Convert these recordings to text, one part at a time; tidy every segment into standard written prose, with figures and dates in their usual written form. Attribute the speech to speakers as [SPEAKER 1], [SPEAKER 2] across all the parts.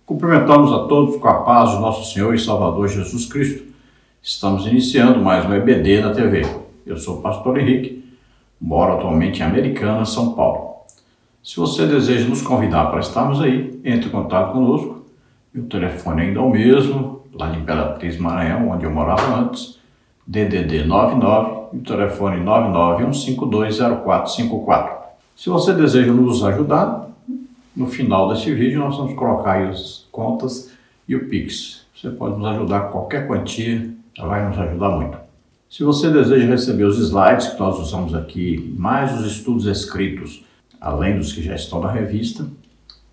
[SPEAKER 1] Cumprimentamos a todos com a paz de nosso Senhor e Salvador Jesus Cristo. Estamos iniciando mais um EBD na TV. Eu sou o pastor Henrique, moro atualmente em Americana, São Paulo. Se você deseja nos convidar para estarmos aí, entre em contato conosco. Meu telefone ainda é o mesmo, lá de Imperatriz Maranhão, onde eu morava antes, DDD 99 e o telefone 991520454. Se você deseja nos ajudar, no final desse vídeo nós vamos colocar aí as contas e o Pix. Você pode nos ajudar com qualquer quantia, vai nos ajudar muito. Se você deseja receber os slides que nós usamos aqui, mais os estudos escritos, além dos que já estão na revista,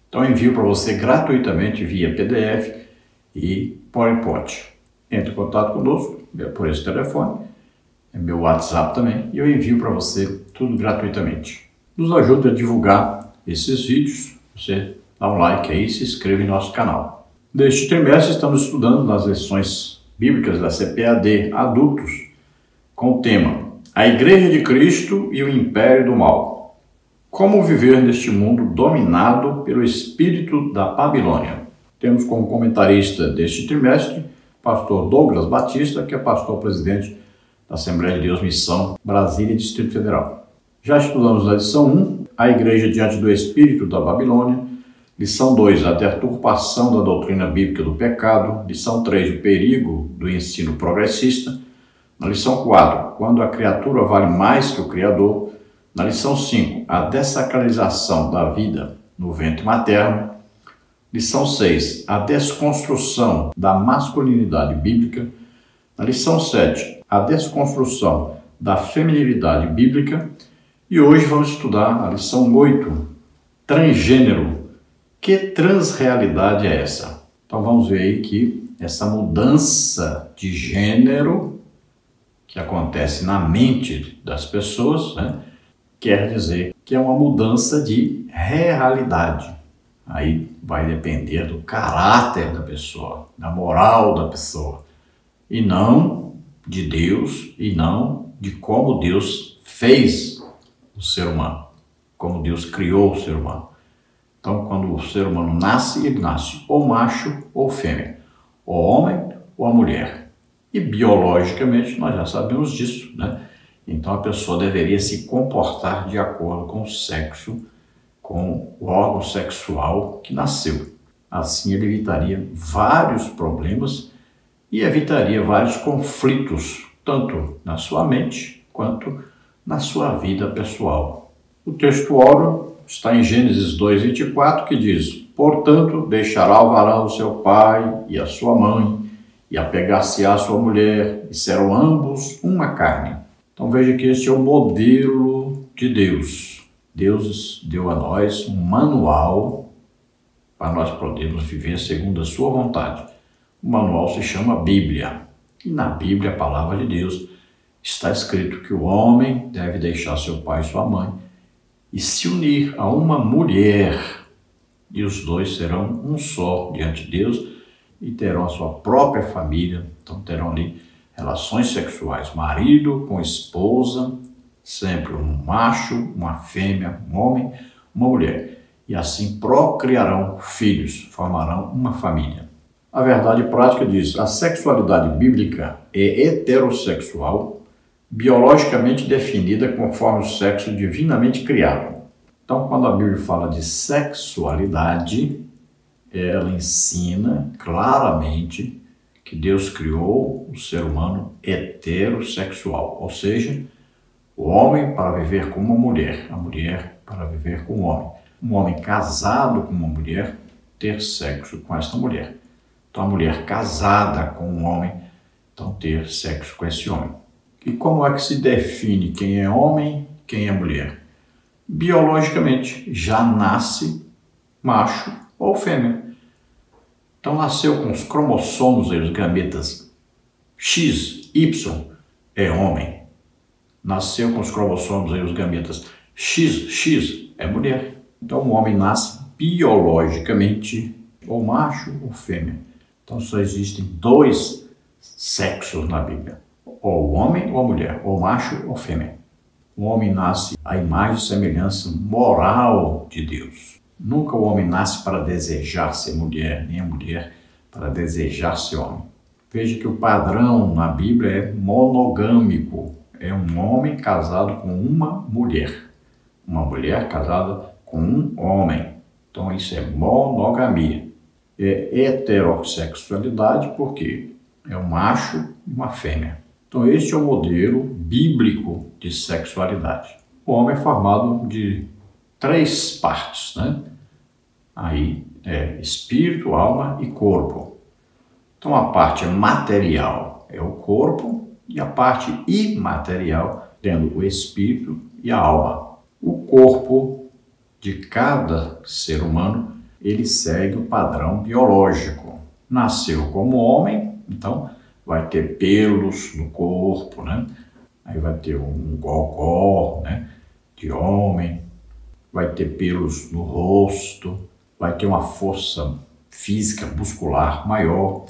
[SPEAKER 1] então envio para você gratuitamente via PDF e PowerPoint. Entre em contato conosco por esse telefone, é meu WhatsApp também, e eu envio para você tudo gratuitamente. Nos ajude a divulgar esses vídeos. Você dá um like aí e se inscreve em nosso canal. Neste trimestre estamos estudando nas lições bíblicas da CPAD Adultos com o tema A Igreja de Cristo e o Império do Mal. Como viver neste mundo dominado pelo espírito da Babilônia. Temos como comentarista deste trimestre o pastor Douglas Batista, que é pastor-presidente da Assembleia de Deus Missão Brasília, Distrito Federal. Já estudamos na lição 1, a Igreja diante do Espírito da Babilônia. Lição 2, a deturpação da doutrina bíblica do pecado. Lição 3, o perigo do ensino progressista. Na lição 4, quando a criatura vale mais que o Criador. Na lição 5, a dessacralização da vida no ventre materno. Lição 6, a desconstrução da masculinidade bíblica. Na lição 7, a desconstrução da feminilidade bíblica. E hoje vamos estudar a lição 8, transgênero. Que transrealidade é essa? Então vamos ver aí que essa mudança de gênero que acontece na mente das pessoas, quer dizer que é uma mudança de realidade. Aí vai depender do caráter da pessoa, da moral da pessoa, e não de Deus, e não de como Deus fez o ser humano, como Deus criou o ser humano. Então, quando o ser humano nasce, ele nasce ou macho ou fêmea, ou homem ou a mulher. E biologicamente nós já sabemos disso, Então a pessoa deveria se comportar de acordo com o sexo, com o órgão sexual que nasceu. Assim ele evitaria vários problemas e evitaria vários conflitos, tanto na sua mente quanto na sua vida pessoal. O texto áureo está em Gênesis 2:24, que diz: portanto, deixará o varão o seu pai e a sua mãe, e apegar-se-á a sua mulher, e serão ambos uma carne. Então veja que este é o modelo de Deus. Deus deu a nós um manual para nós podermos viver segundo a sua vontade. O manual se chama Bíblia. E na Bíblia, a palavra de Deus, está escrito que o homem deve deixar seu pai e sua mãe e se unir a uma mulher, e os dois serão um só diante de Deus e terão a sua própria família. Então terão ali relações sexuais, marido com esposa, sempre um macho, uma fêmea, um homem, uma mulher, e assim procriarão filhos, formarão uma família. A verdade prática diz: a sexualidade bíblica é heterossexual, biologicamente definida conforme o sexo divinamente criado. Então, quando a Bíblia fala de sexualidade, ela ensina claramente que Deus criou o ser humano heterossexual, ou seja, o homem para viver com uma mulher, a mulher para viver com um homem casado com uma mulher, ter sexo com esta mulher. Então, a mulher casada com um homem, então ter sexo com esse homem. E como é que se define quem é homem, quem é mulher? Biologicamente, já nasce macho ou fêmea. Então nasceu com os cromossomos e os gametas X, Y, é homem. Nasceu com os cromossomos e os gametas XX, é mulher. Então o homem nasce biologicamente ou macho ou fêmea. Então só existem dois sexos na Bíblia. Ou o homem ou a mulher, ou macho ou fêmea. O homem nasce à imagem e semelhança moral de Deus. Nunca o homem nasce para desejar ser mulher, nem a mulher para desejar ser homem. Veja que o padrão na Bíblia é monogâmico. É um homem casado com uma mulher casada com um homem. Então isso é monogamia. É heterossexualidade porque é um macho e uma fêmea. Então este é o modelo bíblico de sexualidade. O homem é formado de 3 partes, né? Aí é espírito, alma e corpo. Então a parte material é o corpo e a parte imaterial tendo o espírito e a alma. O corpo de cada ser humano, ele segue o padrão biológico. Nasceu como homem, então vai ter pelos no corpo, né? Aí vai ter um gogó, né, de homem, vai ter pelos no rosto, vai ter uma força física, muscular maior.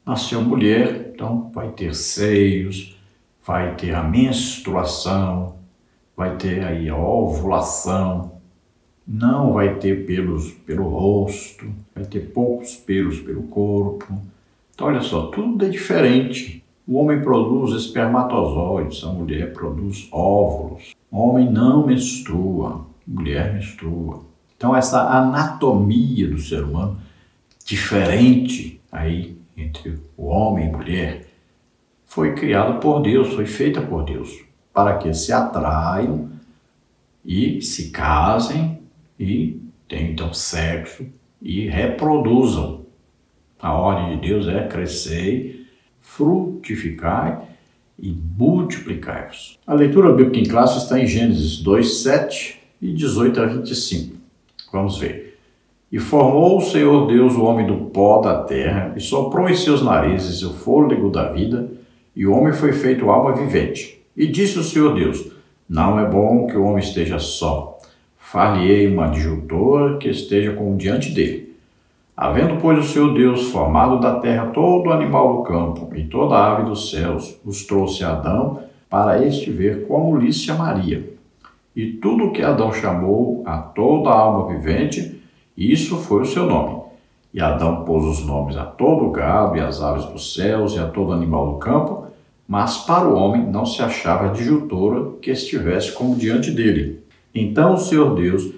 [SPEAKER 1] Nasceu mulher, então vai ter seios, vai ter a menstruação, vai ter aí a ovulação, não vai ter pelos pelo rosto, vai ter poucos pelos pelo corpo. Então olha só, tudo é diferente. O homem produz espermatozoides, a mulher produz óvulos. O homem não menstrua, a mulher menstrua. Então essa anatomia do ser humano, diferente aí entre o homem e a mulher, foi criada por Deus, foi feita por Deus, para que se atraiam e se casem e tenham então sexo e reproduzam. A ordem de Deus é crescer, frutificar e multiplicar-vos. A leitura bíblica em classe está em Gênesis 2, 7 e 18 a 25. Vamos ver. E formou o Senhor Deus o homem do pó da terra, e soprou em seus narizes o fôlego da vida, e o homem foi feito alma vivente. E disse o Senhor Deus: não é bom que o homem esteja só. Far-lhe-ei uma adjutora que esteja como diante dele. Havendo, pois, o Senhor Deus formado da terra todo animal do campo e toda ave dos céus, os trouxe a Adão para este ver como lhe chamaria. E tudo o que Adão chamou a toda a alma vivente, isso foi o seu nome. E Adão pôs os nomes a todo o gado e às aves dos céus e a todo animal do campo, mas para o homem não se achava adjutora que estivesse como diante dele. Então o Senhor Deus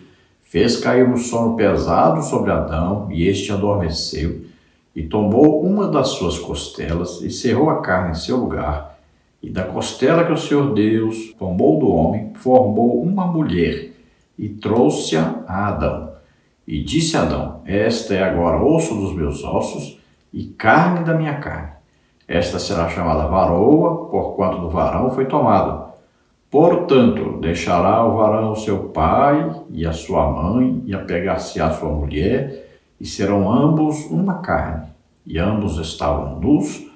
[SPEAKER 1] fez cair um sono pesado sobre Adão, e este adormeceu, e tomou uma das suas costelas, e cerrou a carne em seu lugar, e da costela que o Senhor Deus tomou do homem, formou uma mulher, e trouxe-a a Adão. E disse Adão: esta é agora osso dos meus ossos, e carne da minha carne. Esta será chamada varoa, porquanto do varão foi tomado. Portanto, deixará o varão seu pai e a sua mãe, e apegar-se à sua mulher, e serão ambos uma carne. E ambos estavam nus,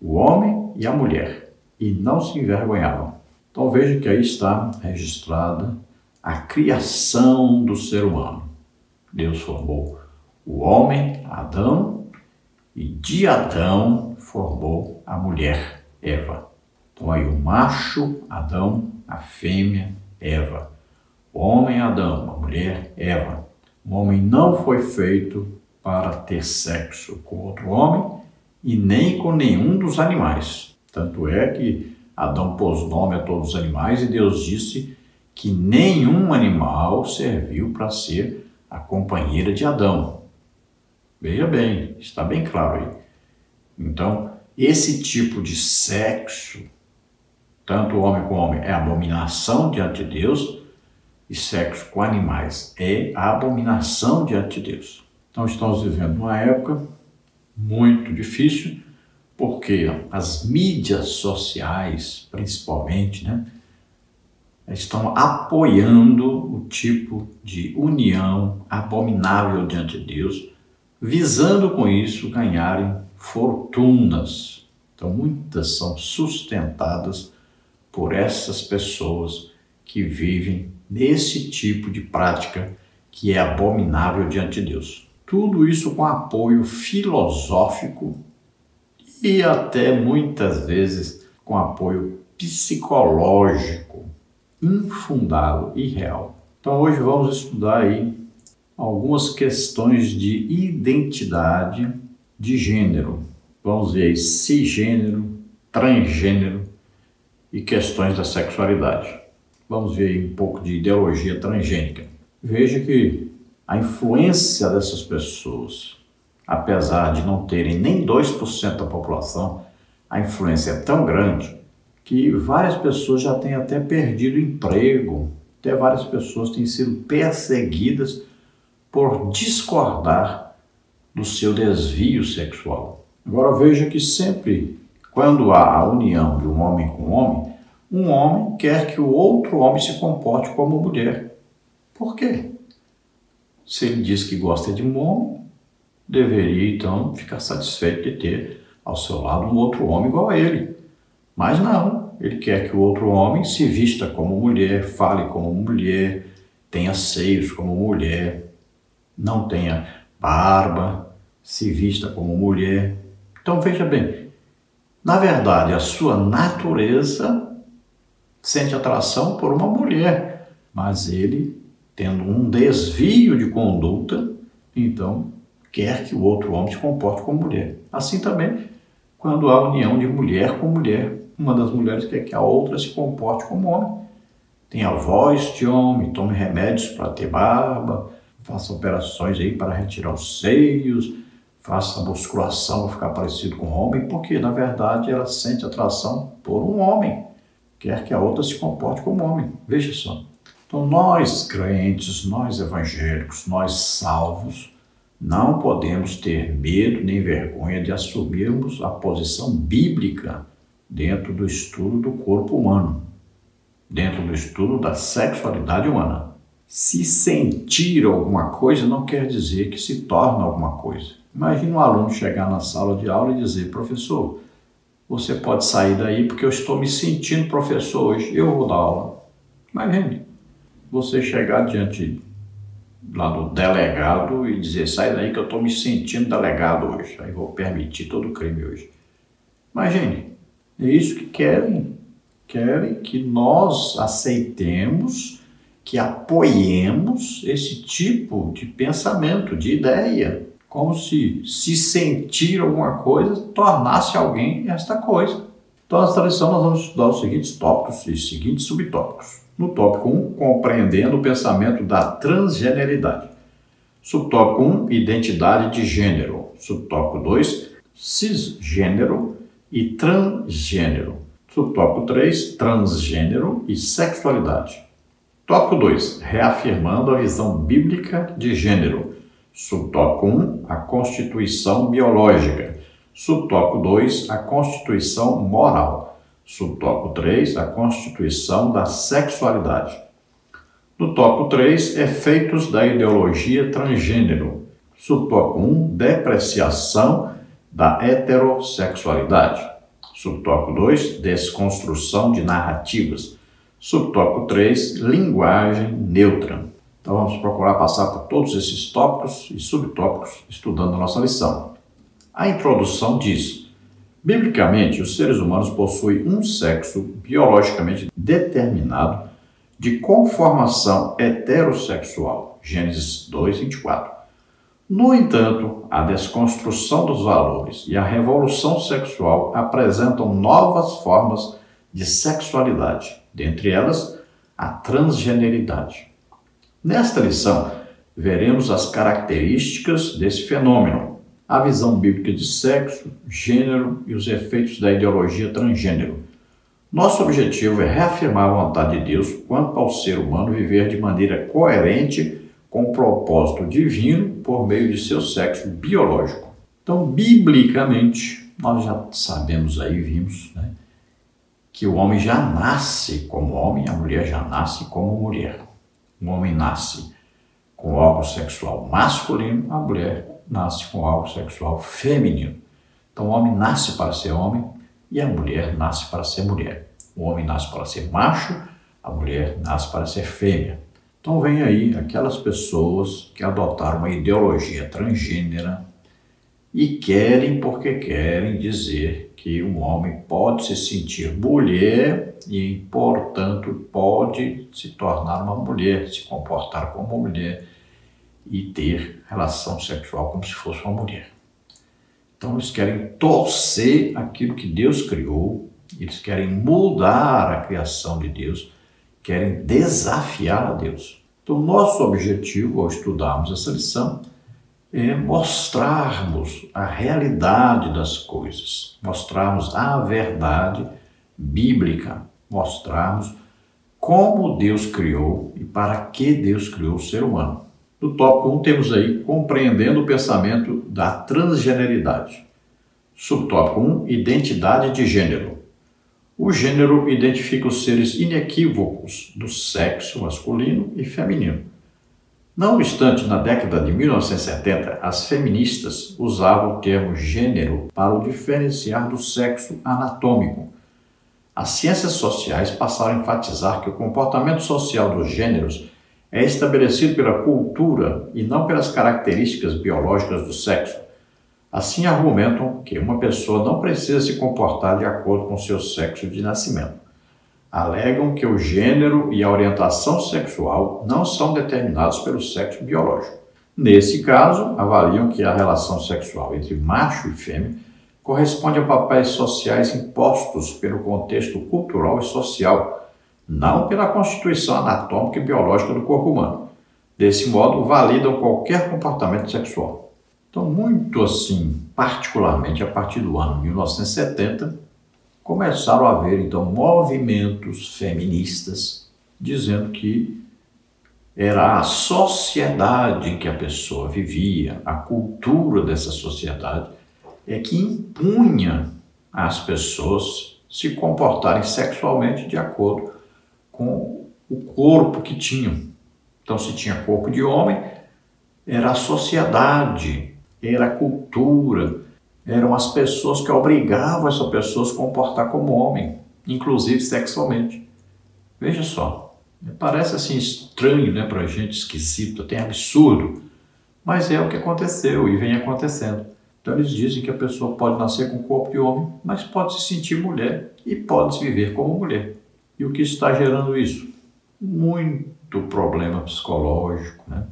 [SPEAKER 1] o homem e a mulher, e não se envergonhavam. Então veja que aí está registrada a criação do ser humano. Deus formou o homem, Adão, e de Adão formou a mulher, Eva. Então aí o macho, Adão, a fêmea, Eva. O homem, Adão, a mulher, Eva. O homem não foi feito para ter sexo com outro homem e nem com nenhum dos animais. Tanto é que Adão pôs nome a todos os animais e Deus disse que nenhum animal serviu para ser a companheira de Adão. Veja bem, está bem claro aí. Então, esse tipo de sexo, tanto homem com homem, é abominação diante de Deus, e sexo com animais é abominação diante de Deus. Então estamos vivendo uma época muito difícil, porque as mídias sociais, principalmente, estão apoiando o tipo de união abominável diante de Deus, visando com isso ganharem fortunas. Então muitas são sustentadas por essas pessoas que vivem nesse tipo de prática que é abominável diante de Deus. Tudo isso com apoio filosófico e até muitas vezes com apoio psicológico, infundado e real. Então hoje vamos estudar aí algumas questões de identidade de gênero. Vamos ver aí cisgênero, transgênero e questões da sexualidade. Vamos ver aí um pouco de ideologia transgênica. Veja que a influência dessas pessoas, apesar de não terem nem 2% da população, a influência é tão grande que várias pessoas já têm até perdido o emprego, até várias pessoas têm sido perseguidas por discordar do seu desvio sexual. Agora veja que sempre quando há a união de um homem com um homem quer que o outro homem se comporte como mulher. Por quê? Se ele diz que gosta de um homem, deveria então ficar satisfeito de ter ao seu lado um outro homem igual a ele. Mas não, ele quer que o outro homem se vista como mulher, fale como mulher, tenha seios como mulher, não tenha barba, se vista como mulher. Então veja bem, na verdade a sua natureza sente atração por uma mulher, mas ele, tendo um desvio de conduta, então quer que o outro homem se comporte como mulher. Assim também, quando há união de mulher com mulher, uma das mulheres quer que a outra se comporte como homem. Tenha a voz de homem, tome remédios para ter barba, faça operações aí para retirar os seios, faça musculação para ficar parecido com um homem, porque na verdade ela sente atração por um homem, quer que a outra se comporte como homem. Veja só. Então nós crentes, nós evangélicos, nós salvos, não podemos ter medo nem vergonha de assumirmos a posição bíblica dentro do estudo do corpo humano, dentro do estudo da sexualidade humana. Se sentir alguma coisa não quer dizer que se torna alguma coisa. Imagina um aluno chegar na sala de aula e dizer: professor, você pode sair daí porque eu estou me sentindo professor hoje, eu vou dar aula. Imagine você chegar diante lá do delegado e dizer: sai daí que eu estou me sentindo delegado hoje, aí vou permitir todo o crime hoje. Imagine, é isso que querem que nós aceitemos, que apoiemos esse tipo de pensamento, de ideia, como se sentir alguma coisa tornasse alguém esta coisa. Então, na tradição, nós vamos estudar os seguintes tópicos e seguintes subtópicos. No tópico 1, compreendendo o pensamento da transgeneridade. Subtópico 1, identidade de gênero. Subtópico 2, cisgênero e transgênero. Subtópico 3, transgênero e sexualidade. Tópico 2, reafirmando a visão bíblica de gênero. Subtópico 1, a constituição biológica. Subtópico 2, a constituição moral. Subtópico 3, a constituição da sexualidade. No tópico 3, efeitos da ideologia transgênero. Subtópico 1, depreciação da heterossexualidade. Subtópico 2, desconstrução de narrativas. Subtópico 3, linguagem neutra. Então vamos procurar passar por todos esses tópicos e subtópicos estudando a nossa lição. A introdução diz: biblicamente, os seres humanos possuem um sexo biologicamente determinado de conformação heterossexual. Gênesis 2, 24. No entanto, a desconstrução dos valores e a revolução sexual apresentam novas formas de sexualidade, dentre elas a transgeneridade. Nesta lição, veremos as características desse fenômeno, a visão bíblica de sexo, gênero e os efeitos da ideologia transgênero. Nosso objetivo é reafirmar a vontade de Deus quanto ao ser humano viver de maneira coerente com o propósito divino por meio de seu sexo biológico. Então, biblicamente, nós já sabemos aí, vimos, que o homem já nasce como homem, a mulher já nasce como mulher. O homem nasce com órgão sexual masculino, a mulher nasce com órgão sexual feminino. Então, o homem nasce para ser homem e a mulher nasce para ser mulher. O homem nasce para ser macho, a mulher nasce para ser fêmea. Então, vem aí aquelas pessoas que adotaram uma ideologia transgênera e querem, porque querem dizer que um homem pode se sentir mulher e, portanto, pode se tornar uma mulher, se comportar como mulher e ter relação sexual como se fosse uma mulher. Então eles querem torcer aquilo que Deus criou, eles querem mudar a criação de Deus, querem desafiar a Deus. Então nosso objetivo ao estudarmos essa lição é mostrarmos a realidade das coisas, mostrarmos a verdade bíblica, mostrarmos como Deus criou e para que Deus criou o ser humano. No tópico 1 temos aí compreendendo o pensamento da transgeneridade. Subtópico 1, identidade de gênero. O gênero identifica os seres inequívocos do sexo masculino e feminino. Não obstante, na década de 1970, as feministas usavam o termo gênero para o diferenciar do sexo anatômico. As ciências sociais passaram a enfatizar que o comportamento social dos gêneros é estabelecido pela cultura e não pelas características biológicas do sexo. Assim argumentam que uma pessoa não precisa se comportar de acordo com seu sexo de nascimento. Alegam que o gênero e a orientação sexual não são determinados pelo sexo biológico. Nesse caso, avaliam que a relação sexual entre macho e fêmea corresponde a papéis sociais impostos pelo contexto cultural e social, não pela constituição anatômica e biológica do corpo humano. Desse modo, validam qualquer comportamento sexual. Então, muito assim, particularmente a partir do ano 1970, começaram a haver, então, movimentos feministas dizendo que era a sociedade em que a pessoa vivia, a cultura dessa sociedade, é que impunha às pessoas se comportarem sexualmente de acordo com o corpo que tinham. Então, se tinha corpo de homem, era a sociedade, era a cultura, eram as pessoas que obrigavam essa pessoa a se comportar como homem, inclusive sexualmente. Veja só, parece assim estranho, né, pra gente, esquisito, até absurdo, mas é o que aconteceu e vem acontecendo. Então eles dizem que a pessoa pode nascer com o corpo de homem, mas pode se sentir mulher e pode viver como mulher. E o que está gerando isso? Muito problema psicológico, né?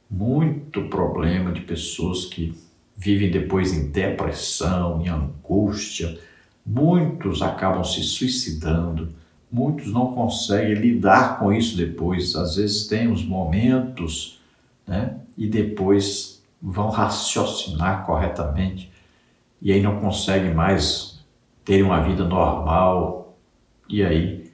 [SPEAKER 1] Muito problema de pessoas que vivem depois em depressão, em angústia. Muitos acabam se suicidando, muitos não conseguem lidar com isso depois. Às vezes tem uns momentos, né? E depois vão raciocinar corretamente e aí não conseguem mais ter uma vida normal e aí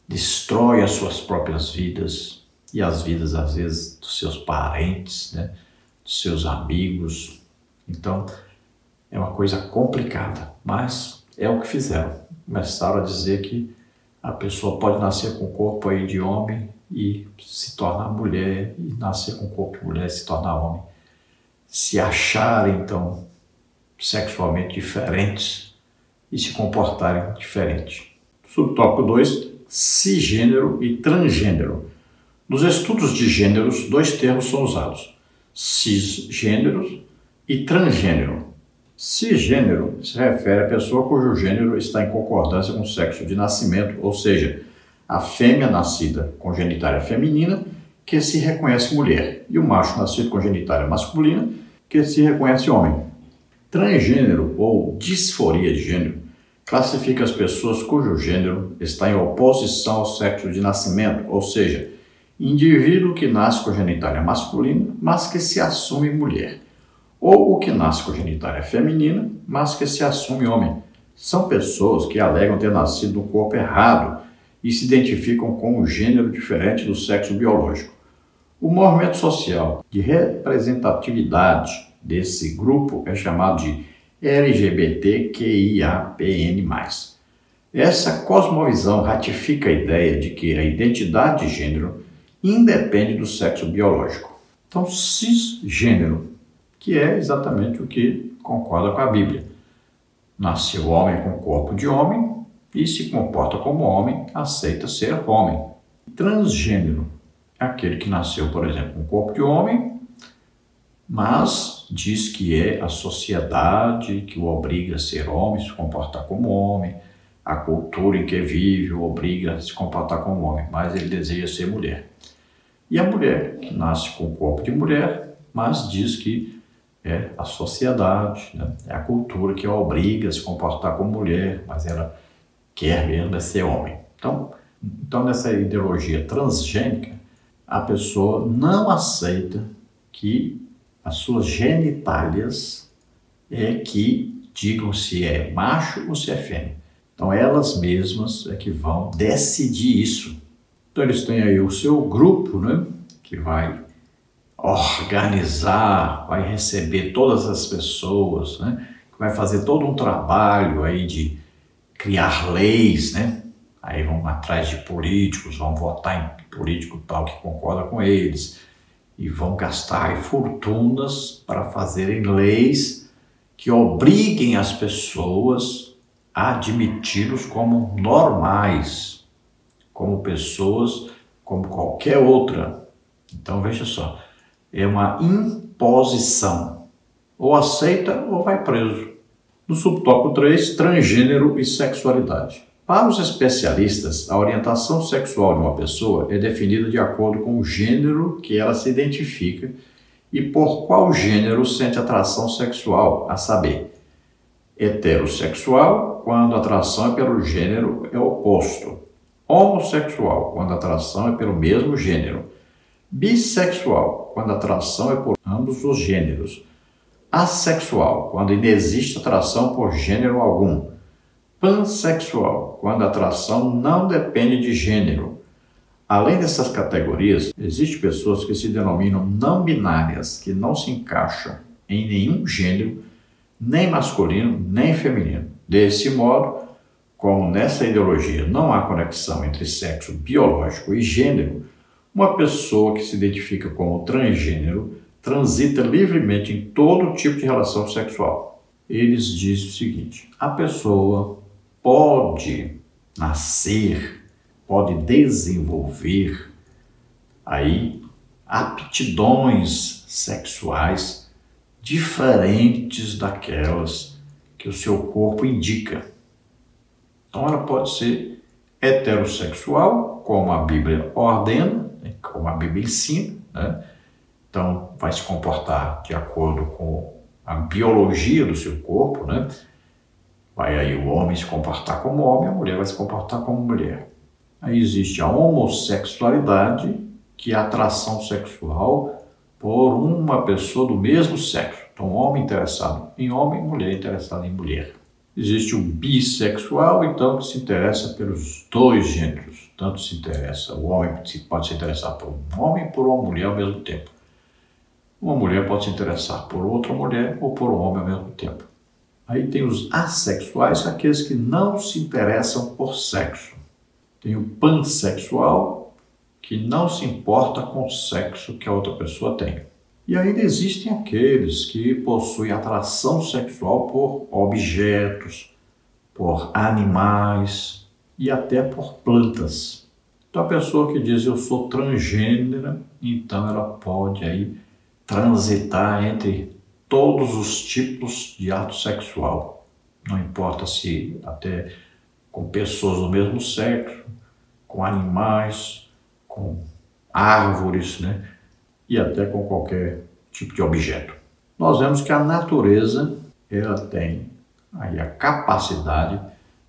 [SPEAKER 1] destrói as suas próprias vidas e as vidas, às vezes, dos seus parentes, né? Dos seus amigos. Então, é uma coisa complicada, mas é o que fizeram. Começaram a dizer que a pessoa pode nascer com o corpo aí de homem e se tornar mulher, e nascer com o corpo de mulher e se tornar homem. Se acharem, então, sexualmente diferentes e se comportarem diferente. Subtópico 2, cisgênero e transgênero. Nos estudos de gêneros, dois termos são usados: cisgêneros e transgênero. Cisgênero se refere à pessoa cujo gênero está em concordância com o sexo de nascimento, ou seja, a fêmea nascida com genitália feminina que se reconhece mulher e o macho nascido com genitália masculina que se reconhece homem. Transgênero ou disforia de gênero classifica as pessoas cujo gênero está em oposição ao sexo de nascimento, ou seja, indivíduo que nasce com genitália masculina, mas que se assume mulher, ou o que nasce com genitália feminina, mas que se assume homem. São pessoas que alegam ter nascido no corpo errado e se identificam com um gênero diferente do sexo biológico. O movimento social de representatividade desse grupo é chamado de LGBTQIAPN+. Essa cosmovisão ratifica a ideia de que a identidade de gênero independe do sexo biológico. Então, cisgênero, que é exatamente o que concorda com a Bíblia. Nasceu homem com corpo de homem e se comporta como homem, aceita ser homem. Transgênero, aquele que nasceu, por exemplo, com corpo de homem, mas diz que é a sociedade que o obriga a ser homem, se comportar como homem, a cultura em que vive o obriga a se comportar como homem, mas ele deseja ser mulher. E a mulher, que nasce com o corpo de mulher, mas diz que é a sociedade, né? É a cultura que a obriga a se comportar como mulher, mas ela quer mesmo é ser homem. Então nessa ideologia transgênica, a pessoa não aceita que as suas genitálias que digam se é macho ou se é fêmea. Então elas mesmas é que vão decidir isso. Então eles têm aí o seu grupo, né, que vai organizar, vai receber todas as pessoas, né, que vai fazer todo um trabalho aí de criar leis, né? Aí vão atrás de políticos, vão votar em político tal que concorda com eles e vão gastar aí fortunas para fazerem leis que obriguem as pessoas a admiti-los como normais, como pessoas como qualquer outra. Então veja só, é uma imposição, ou aceita ou vai preso. No subtópico 3, transgênero e sexualidade. Para os especialistas, a orientação sexual de uma pessoa é definida de acordo com o gênero que ela se identifica e por qual gênero sente atração sexual, a saber, heterossexual, quando a atração é pelo gênero é oposto, homossexual, quando a atração é pelo mesmo gênero, bissexual, quando a atração é por ambos os gêneros, assexual, quando não existe atração por gênero algum, pansexual, quando a atração não depende de gênero. Além dessas categorias, existem pessoas que se denominam não binárias, que não se encaixam em nenhum gênero, nem masculino, nem feminino. Desse modo, como nessa ideologia não há conexão entre sexo biológico e gênero, uma pessoa que se identifica como transgênero transita livremente em todo tipo de relação sexual. Eles dizem o seguinte: a pessoa pode nascer, pode desenvolver aí aptidões sexuais diferentes daquelas que o seu corpo indica. Então ela pode ser heterossexual, como a Bíblia ordena, como a Bíblia ensina, né? Então vai se comportar de acordo com a biologia do seu corpo, né? Vai aí o homem se comportar como homem, a mulher vai se comportar como mulher. Aí existe a homossexualidade, que é a atração sexual por uma pessoa do mesmo sexo. Então, homem interessado em homem, mulher interessada em mulher. Existe o bissexual, então, que se interessa pelos dois gêneros. Tanto se interessa, o homem pode se interessar por um homem e por uma mulher ao mesmo tempo. Uma mulher pode se interessar por outra mulher ou por um homem ao mesmo tempo. Aí tem os assexuais, aqueles que não se interessam por sexo. Tem o pansexual, que não se importa com o sexo que a outra pessoa tem. E ainda existem aqueles que possuem atração sexual por objetos, por animais e até por plantas. Então a pessoa que diz eu sou transgênera, então ela pode aí transitar entre todos os tipos de ato sexual. Não importa se até com pessoas do mesmo sexo, com animais, com árvores, né? E até com qualquer tipo de objeto. Nós vemos que a natureza ela tem aí a capacidade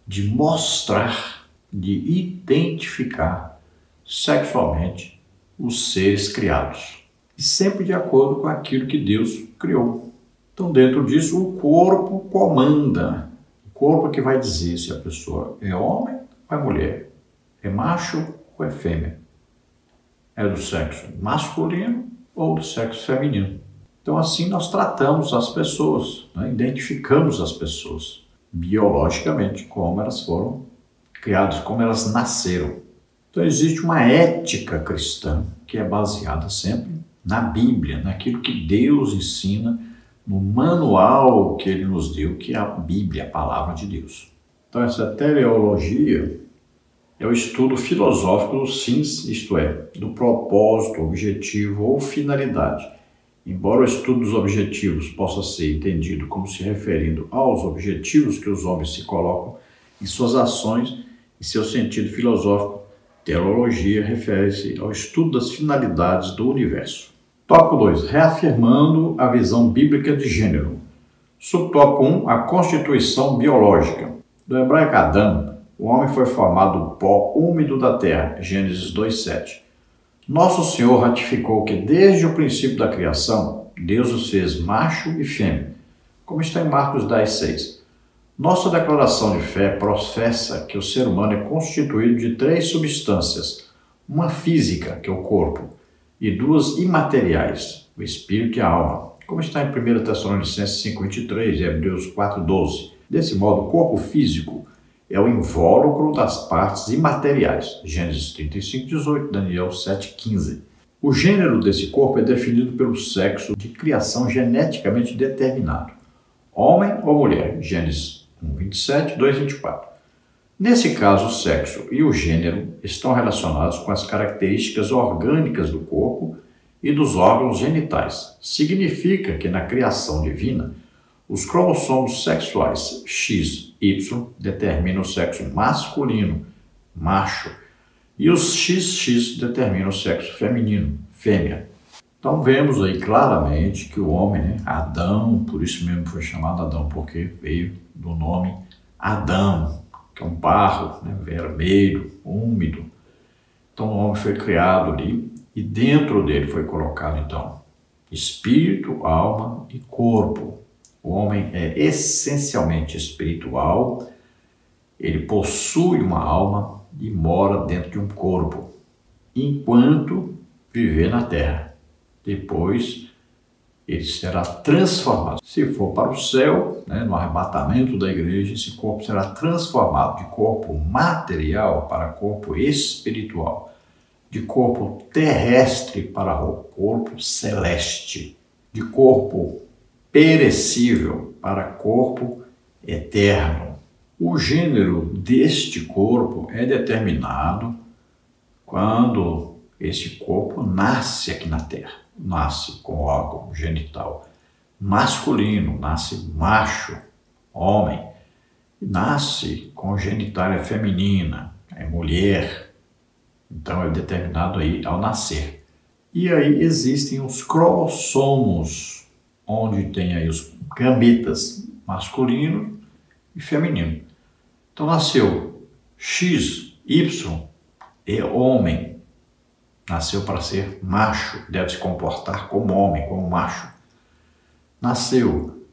[SPEAKER 1] de mostrar, de identificar sexualmente os seres criados. E sempre de acordo com aquilo que Deus criou. Então, dentro disso, o corpo comanda. O corpo é que vai dizer se a pessoa é homem ou é mulher, é macho ou é fêmea, é do sexo masculino ou do sexo feminino. Então, assim nós tratamos as pessoas, né? Identificamos as pessoas biologicamente, como elas foram criadas, como elas nasceram. Então, existe uma ética cristã que é baseada sempre na Bíblia, naquilo que Deus ensina, no manual que Ele nos deu, que é a Bíblia, a Palavra de Deus. Então, essa teleologia é o estudo filosófico dos fins, isto é, do propósito, objetivo ou finalidade. Embora o estudo dos objetivos possa ser entendido como se referindo aos objetivos que os homens se colocam em suas ações, em seu sentido filosófico, teleologia refere-se ao estudo das finalidades do universo. Tópico 2. Reafirmando a visão bíblica de gênero. Subtópico 1. A constituição biológica. Do hebraico Adão, o homem foi formado do pó úmido da terra. Gênesis 2:7. Nosso Senhor ratificou que desde o princípio da criação, Deus os fez macho e fêmea, como está em Marcos 10:6. Nossa declaração de fé professa que o ser humano é constituído de 3 substâncias, uma física, que é o corpo, e 2 imateriais, o espírito e a alma, como está em 1 Tessalonicenses 5:23 e Hebreus 4:12. Desse modo, o corpo físico é o invólucro das partes imateriais, Gênesis 35:18, Daniel 7:15. O gênero desse corpo é definido pelo sexo de criação geneticamente determinado, homem ou mulher, Gênesis 1:27, 2:24. Nesse caso, o sexo e o gênero estão relacionados com as características orgânicas do corpo e dos órgãos genitais. Significa que na criação divina, os cromossomos sexuais X, Y determinam o sexo masculino, macho, e os XX determinam o sexo feminino, fêmea. Então vemos aí claramente que o homem, Adão, por isso mesmo foi chamado Adão, porque veio do nome Adão, que é um barro, vermelho, úmido. Então o homem foi criado ali e dentro dele foi colocado então espírito, alma e corpo. O homem é essencialmente espiritual, ele possui uma alma e mora dentro de um corpo, enquanto viver na terra. Depois ele será transformado. Se for para o céu, no arrebatamento da igreja, esse corpo será transformado de corpo material para corpo espiritual, de corpo terrestre para o corpo celeste, de corpo perecível para corpo eterno. O gênero deste corpo é determinado quando esse corpo nasce aqui na terra. Nasce com órgão genital masculino, nasce macho, homem, nasce com genitália feminina, é mulher. Então é determinado aí ao nascer. E aí existem os cromossomos, onde tem aí os gametas masculino e feminino. Então nasceu X, Y, é homem. Nasceu para ser macho, deve se comportar como homem, como macho. Nasceu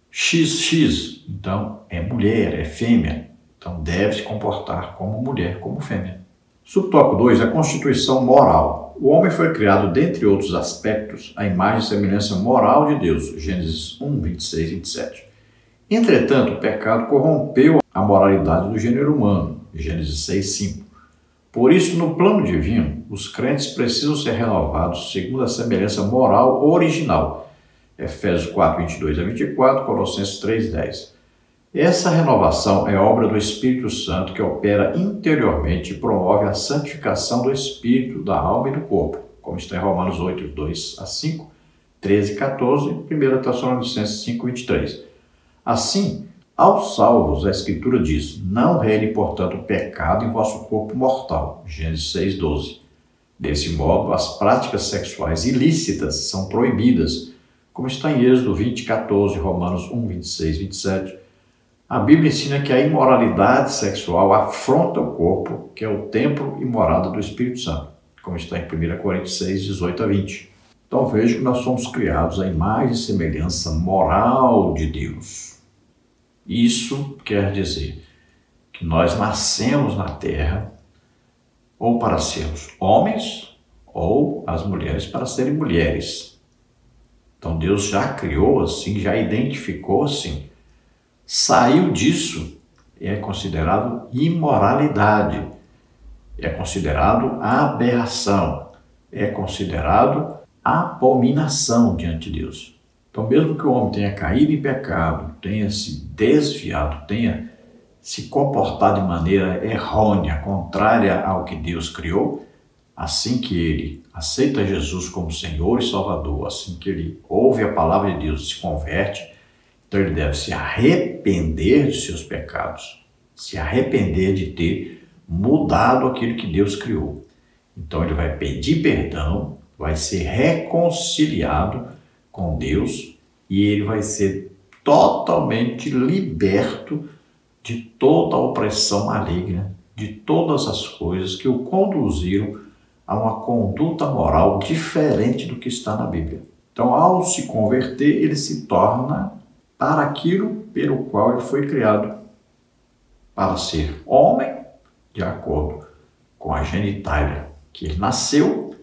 [SPEAKER 1] XX, então é mulher, é fêmea. Então deve se comportar como mulher, como fêmea. Subtópico 2, a constituição moral. O homem foi criado, dentre outros aspectos, à imagem e semelhança moral de Deus, Gênesis 1, 26 e 27. Entretanto, o pecado corrompeu a moralidade do gênero humano, Gênesis 6, 5. Por isso, no plano divino, os crentes precisam ser renovados segundo a semelhança moral original. Efésios 4, 22 a 24, Colossenses 3, 10. Essa renovação é obra do Espírito Santo que opera interiormente e promove a santificação do espírito, da alma e do corpo, como está em Romanos 8, 2 a 5, 13 e 14, 1 Tessalonicenses 5, 23. Assim, aos salvos, a Escritura diz: não reine, portanto, o pecado em vosso corpo mortal. Gênesis 6, 12. Desse modo, as práticas sexuais ilícitas são proibidas, como está em Êxodo 20, 14, Romanos 1, 26, 27. A Bíblia ensina que a imoralidade sexual afronta o corpo, que é o templo e morada do Espírito Santo, como está em 1 Coríntios 6, 18 a 20. Então veja que nós somos criados à imagem e semelhança moral de Deus. Isso quer dizer que nós nascemos na terra ou para sermos homens ou as mulheres para serem mulheres. Então Deus já criou assim, já identificou assim. Saiu disso, é considerado imoralidade, é considerado aberração, é considerado abominação diante de Deus. Então, mesmo que o homem tenha caído em pecado, tenha se desviado, tenha se comportado de maneira errônea, contrária ao que Deus criou, assim que ele aceita Jesus como Senhor e Salvador, assim que ele ouve a palavra de Deus e se converte, então ele deve se arrepender de seus pecados, se arrepender de ter mudado aquilo que Deus criou. Então ele vai pedir perdão vai ser reconciliado com Deus e ele vai ser totalmente liberto de toda a opressão maligna, de todas as coisas que o conduziram a uma conduta moral diferente do que está na Bíblia. Então, ao se converter, ele se torna para aquilo pelo qual ele foi criado, para ser homem, de acordo com a genitália que ele nasceu,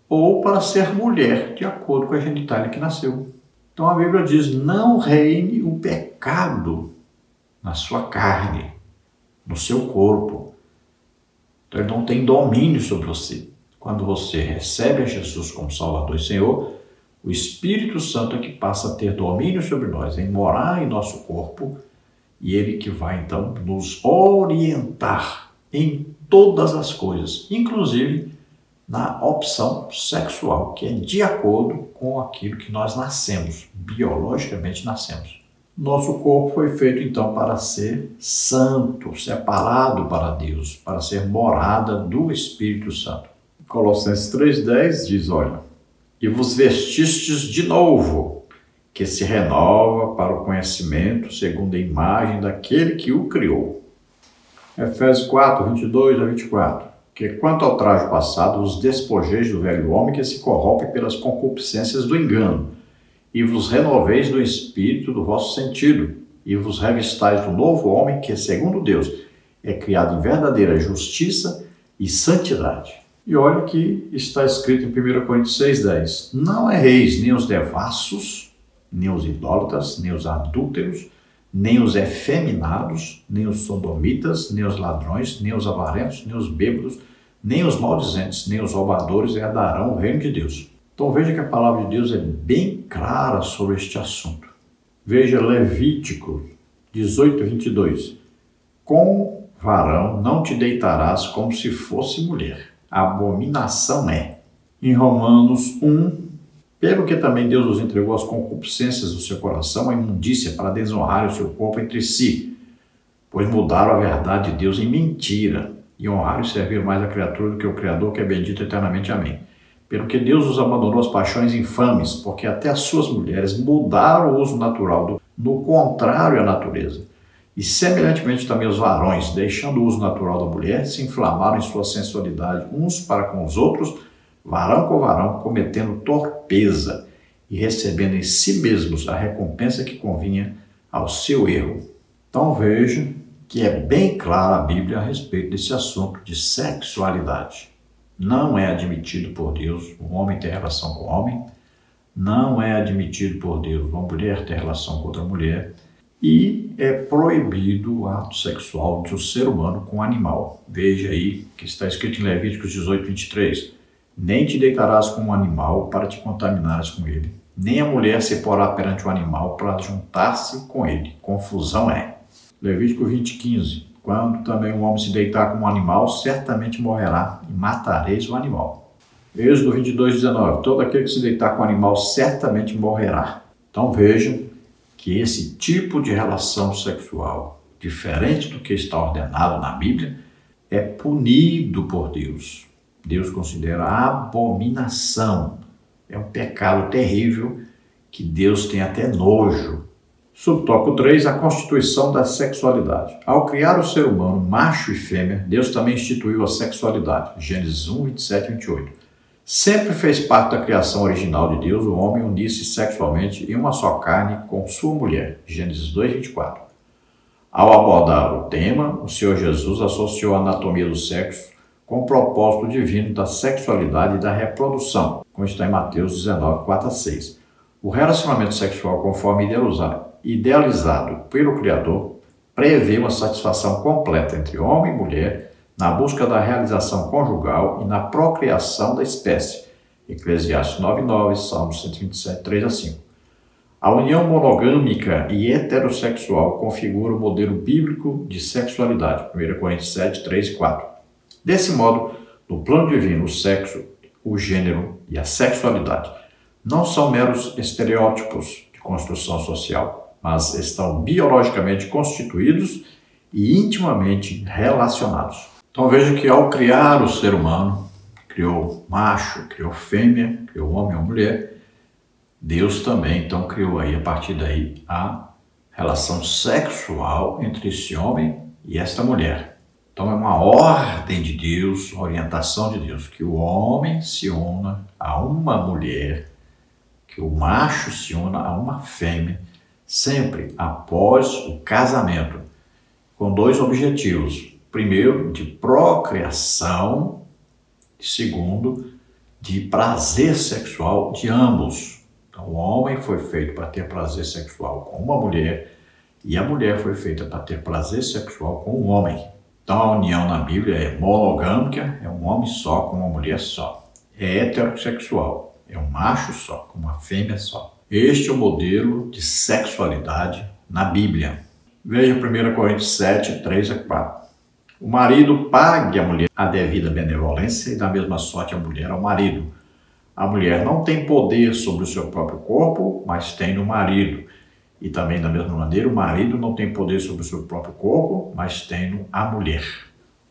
[SPEAKER 1] ou para ser mulher, de acordo com a genitália que nasceu. Então, a Bíblia diz, não reine o pecado na sua carne, no seu corpo. Então, ele não tem domínio sobre você. Quando você recebe a Jesus como Salvador e Senhor, o Espírito Santo é que passa a ter domínio sobre nós, em morar em nosso corpo, e ele que vai, então, nos orientar em todas as coisas, inclusive na opção sexual, que é de acordo com aquilo que nós nascemos, biologicamente nascemos. Nosso corpo foi feito, então, para ser santo, separado para Deus, para ser morada do Espírito Santo. Colossenses 3,10 diz, olha, e vos vestistes de novo, que se renova para o conhecimento segundo a imagem daquele que o criou. Efésios 4, 22 a 24. Que quanto ao traje passado, vos despojeis do velho homem que se corrompe pelas concupiscências do engano, e vos renoveis do espírito do vosso sentido, e vos revistais do novo homem que, segundo Deus, é criado em verdadeira justiça e santidade. E olha que está escrito em 1 Coríntios 6,10. Não erreis nem os devassos, nem os idólatras, nem os adúlteros, nem os efeminados, nem os sodomitas, nem os ladrões, nem os avarentos, nem os bêbados, nem os maldizentes, nem os roubadores herdarão o reino de Deus. Então veja que a palavra de Deus é bem clara sobre este assunto. Veja Levítico 18:22. Com varão não te deitarás como se fosse mulher. Abominação é. Em Romanos 1, pelo que também Deus os entregou às concupiscências do seu coração, a imundícia, para desonrar o seu corpo entre si, pois mudaram a verdade de Deus em mentira, e honraram e serviram mais a criatura do que o Criador, que é bendito eternamente. Amém. Pelo que Deus os abandonou às paixões infames, porque até as suas mulheres mudaram o uso natural no contrário à natureza. E semelhantemente também os varões, deixando o uso natural da mulher, se inflamaram em sua sensualidade uns para com os outros, varão com varão, cometendo torpeza e recebendo em si mesmos a recompensa que convinha ao seu erro. Então veja que é bem clara a Bíblia a respeito desse assunto de sexualidade. Não é admitido por Deus um homem ter relação com homem, não é admitido por Deus uma mulher ter relação com outra mulher, e é proibido o ato sexual de um ser humano com um animal. Veja aí que está escrito em Levíticos 18:23. Nem te deitarás com um animal para te contaminares com ele, nem a mulher se porá perante o animal para juntar-se com ele. Confusão é. Levítico 20:15. Quando também um homem se deitar com um animal, certamente morrerá, e matareis o animal. Êxodo 22:19. Todo aquele que se deitar com o animal certamente morrerá. Então vejam que esse tipo de relação sexual, diferente do que está ordenado na Bíblia, é punido por Deus. Deus considera abominação. É um pecado terrível que Deus tem até nojo. Subtópico 3, a constituição da sexualidade. Ao criar o ser humano macho e fêmea, Deus também instituiu a sexualidade. Gênesis 1, 27 e 28. Sempre fez parte da criação original de Deus o homem unir-se sexualmente em uma só carne com sua mulher. Gênesis 2, 24. Ao abordar o tema, o Senhor Jesus associou a anatomia do sexo com o propósito divino da sexualidade e da reprodução, como está em Mateus 19, 4 a 6. O relacionamento sexual, conforme idealizado pelo Criador, prevê uma satisfação completa entre homem e mulher na busca da realização conjugal e na procriação da espécie. Eclesiastes 9:9, Salmos 127, 3 a 5. A união monogâmica e heterossexual configura o modelo bíblico de sexualidade. 1 Coríntios 7, 3 e 4. Desse modo, no plano divino, o sexo, o gênero e a sexualidade não são meros estereótipos de construção social, mas estão biologicamente constituídos e intimamente relacionados. Então veja que ao criar o ser humano, criou macho, criou fêmea, criou homem ou mulher, Deus também então criou aí, a partir daí, a relação sexual entre esse homem e esta mulher. Então é uma ordem de Deus, orientação de Deus, que o homem se una a uma mulher, que o macho se una a uma fêmea, sempre após o casamento, com dois objetivos. Primeiro, de procriação, segundo, de prazer sexual de ambos. Então, o homem foi feito para ter prazer sexual com uma mulher e a mulher foi feita para ter prazer sexual com um homem. Então, a união na Bíblia é monogâmica, é um homem só com uma mulher só. É heterossexual, é um macho só com uma fêmea só. Este é o modelo de sexualidade na Bíblia. Veja 1 Coríntios 7, 3 a 4. O marido pague à mulher a devida benevolência e da mesma sorte a mulher ao marido. A mulher não tem poder sobre o seu próprio corpo, mas tem no marido. E também da mesma maneira, o marido não tem poder sobre o seu próprio corpo, mas tem no a mulher.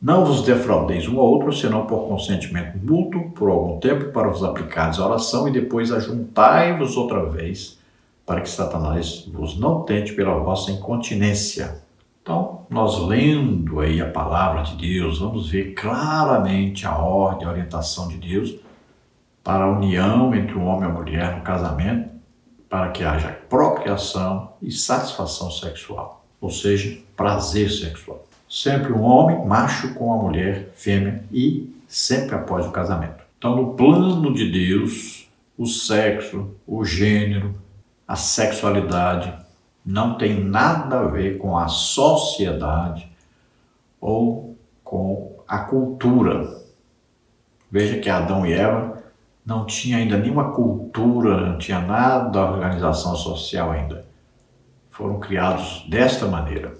[SPEAKER 1] Não vos defraudeis um ao outro, senão por consentimento mútuo, por algum tempo, para vos aplicardes à oração, e depois ajuntai-vos outra vez, para que Satanás vos não tente pela vossa incontinência. Então, nós lendo aí a palavra de Deus, vamos ver claramente a ordem, a orientação de Deus para a união entre o homem e a mulher no casamento, para que haja procriação e satisfação sexual, ou seja, prazer sexual. Sempre um homem, macho, com a mulher, fêmea, e sempre após o casamento. Então, no plano de Deus, o sexo, o gênero, a sexualidade não tem nada a ver com a sociedade ou com a cultura. Veja que Adão e Eva não tinham ainda nenhuma cultura, não tinha nada da organização social ainda. Foram criados desta maneira.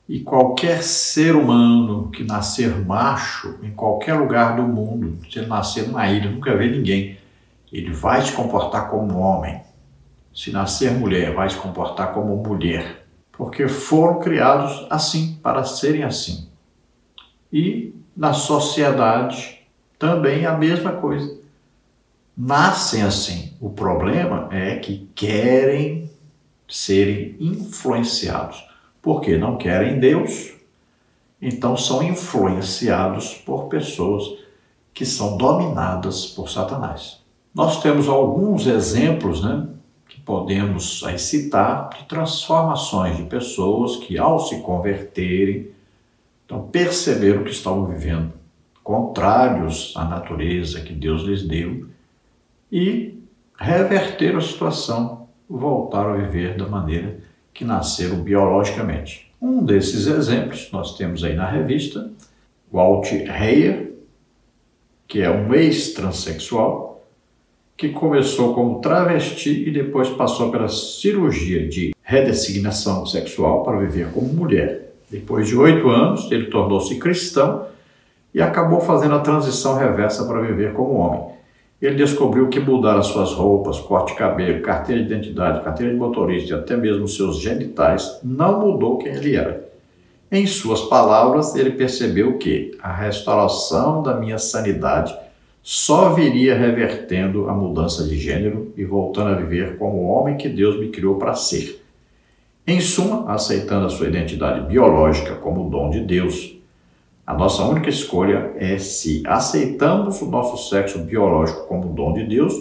[SPEAKER 1] E qualquer ser humano que nascer macho em qualquer lugar do mundo, se ele nascer numa ilha, nunca vê ninguém, ele vai se comportar como homem. Se nascer mulher, vai se comportar como mulher. Porque foram criados assim, para serem assim. E na sociedade também a mesma coisa. Nascem assim. O problema é que querem serem influenciados. Porque não querem Deus, então são influenciados por pessoas que são dominadas por Satanás. Nós temos alguns exemplos, que podemos aí citar de transformações de pessoas que, ao se converterem, então perceberam que estavam vivendo contrários à natureza que Deus lhes deu e reverteram a situação, voltaram a viver da maneira que nasceram biologicamente. Um desses exemplos nós temos aí na revista, Walt Heyer, que é um ex-transexual, que começou como travesti e depois passou pela cirurgia de redesignação sexual para viver como mulher. Depois de 8 anos, ele tornou-se cristão e acabou fazendo a transição reversa para viver como homem. Ele descobriu que mudar as suas roupas, corte de cabelo, carteira de identidade, carteira de motorista e até mesmo seus genitais não mudou quem ele era. Em suas palavras, ele percebeu que a restauração da minha sanidade só viria revertendo a mudança de gênero e voltando a viver como o homem que Deus me criou para ser. Em suma, aceitando a sua identidade biológica como dom de Deus. A nossa única escolha é se aceitamos o nosso sexo biológico como dom de Deus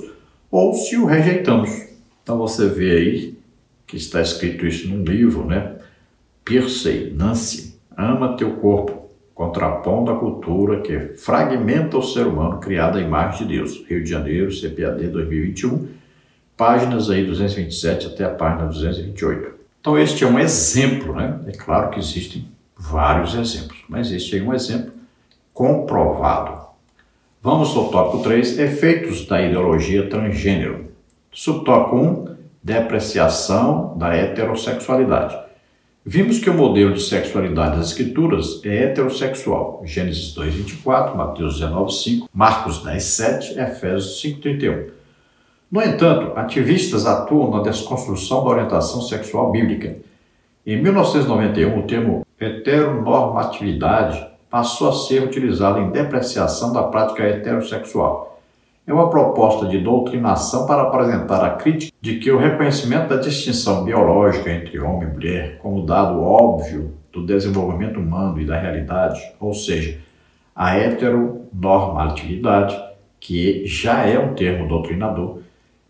[SPEAKER 1] ou se o rejeitamos. Então você vê aí que está escrito isso num livro, Pierce, Nancy, Ama Teu Corpo, contrapondo a cultura que fragmenta o ser humano criado à imagem de Deus. Rio de Janeiro, CPAD 2021, páginas aí 227 até a página 228. Então este é um exemplo, É claro que existem vários exemplos, mas este é um exemplo comprovado. Vamos ao tópico 3, efeitos da ideologia transgênero. Subtópico 1, depreciação da heterossexualidade. Vimos que o modelo de sexualidade das Escrituras é heterossexual. Gênesis 2:24, Mateus 19:5, Marcos 10:7, Efésios 5:31. No entanto, ativistas atuam na desconstrução da orientação sexual bíblica. Em 1991, o termo heteronormatividade passou a ser utilizado em depreciação da prática heterossexual. É uma proposta de doutrinação para apresentar a crítica de que o reconhecimento da distinção biológica entre homem e mulher como dado óbvio do desenvolvimento humano e da realidade, ou seja, a heteronormatividade, que já é um termo doutrinador,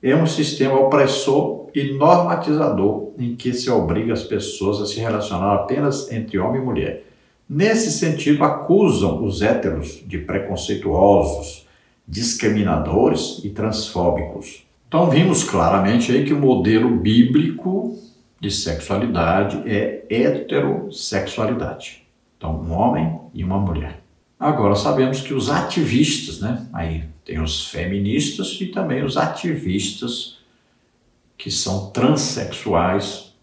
[SPEAKER 1] é um sistema opressor e normatizador em que se obriga as pessoas a se relacionar apenas entre homem e mulher. Nesse sentido, acusam os héteros de preconceituosos, discriminadores e transfóbicos. Então vimos claramente aí que o modelo bíblico de sexualidade é heterossexualidade. Então, um homem e uma mulher. Agora sabemos que os ativistas, né? Aí tem os feministas e também os ativistas que são transexuais.